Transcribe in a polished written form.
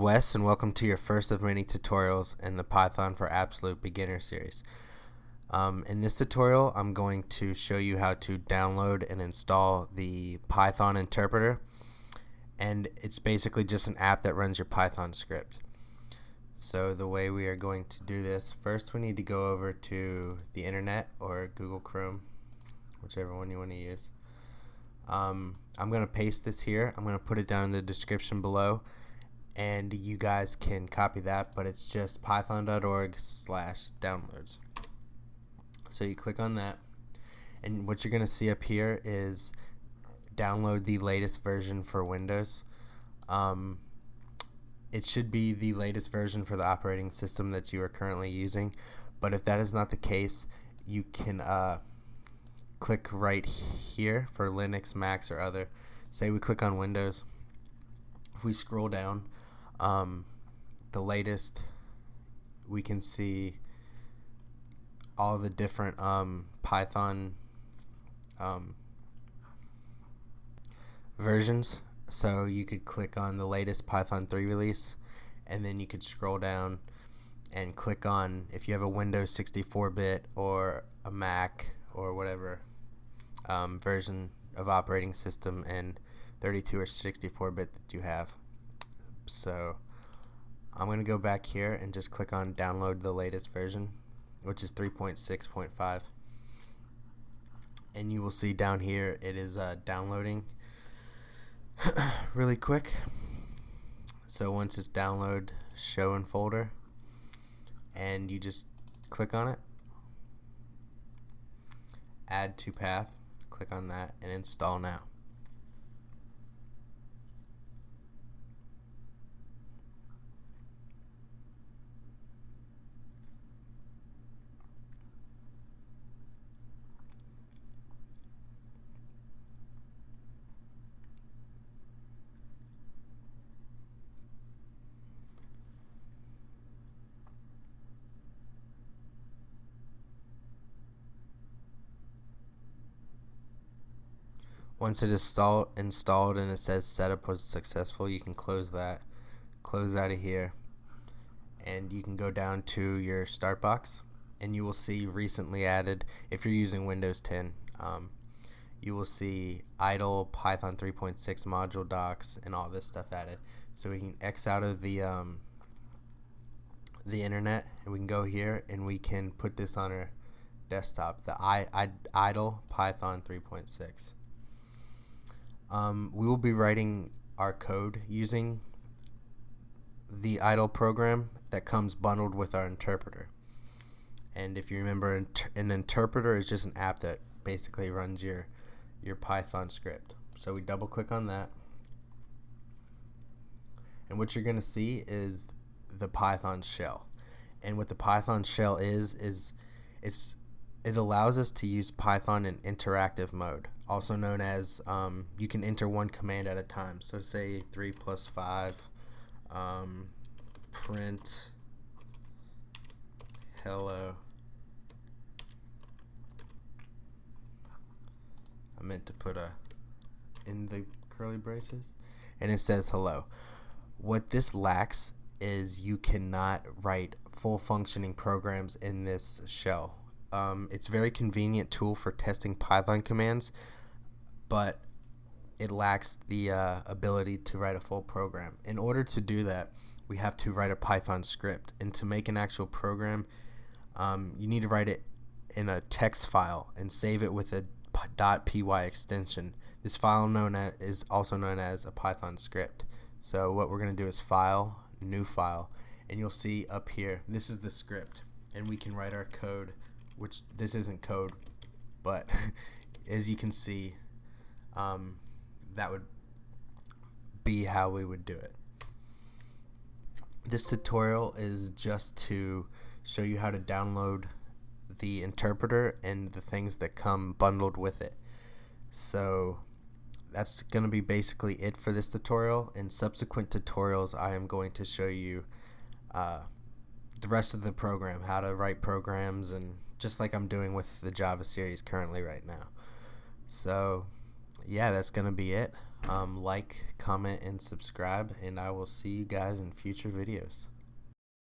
Wes, and welcome to your first of many tutorials in the Python for Absolute Beginner series. In this tutorial, I'm going to show you how to download and install the Python interpreter, and it's basically just an app that runs your Python script. So the way we are going to do this, first we need to go over to the internet or Google Chrome, whichever one you want to use. I'm going to paste this here. I'm going to put it down in the description below, and you guys can copy that, but it's just python.org/downloads. So you click on that, and what you're going to see up here is download the latest version for Windows. It should be the latest version for the operating system that you are currently using, but if that is not the case, you can click right here for Linux, Macs, or other. Say we click on Windows. If we scroll down, the latest, we can see all the different Python versions. So you could click on the latest Python 3 release, and then you could scroll down and click on if you have a Windows 64-bit or a Mac or whatever version of operating system and 32 or 64-bit that you have. So I'm going to go back here and just click on download the latest version, which is 3.6.5, and you will see down here it is downloading really quick. So once it's download, show in folder, and you just click on it, add to path, click on that, and install now. Once it is installed and it says setup was successful, you can close that, close out of here, and you can go down to your start box, and you will see recently added. If you're using Windows 10, you will see idle Python 3.6 module docs and all this stuff added. So we can X out of the internet, and we can go here and we can put this on our desktop, the idle Python 3.6. We will be writing our code using the idle program that comes bundled with our interpreter. And if you remember, an interpreter is just an app that basically runs your Python script. So we double click on that, and what you're going to see is the Python shell. And what the Python shell is it allows us to use Python in interactive mode, also known as you can enter one command at a time. So say 3 + 5 print hello. I meant to put a in the curly braces, and it says hello. What this lacks is you cannot write full functioning programs in this shell. It's a very convenient tool for testing Python commands, but it lacks the ability to write a full program. In order to do that, we have to write a Python script, and to make an actual program, you need to write it in a text file and save it with a .py extension. This file is also known as a Python script. So what we're going to do is File, New File, and you'll see up here, this is the script, and we can write our code, which this isn't code, but as you can see, that would be how we would do it. This tutorial is just to show you how to download the interpreter and the things that come bundled with it. So that's going to be basically it for this tutorial. In subsequent tutorials, I am going to show you the rest of the program, how to write programs, and just like I'm doing with the Java series currently right now. So yeah, that's gonna be it. Like, comment, and subscribe, and I will see you guys in future videos.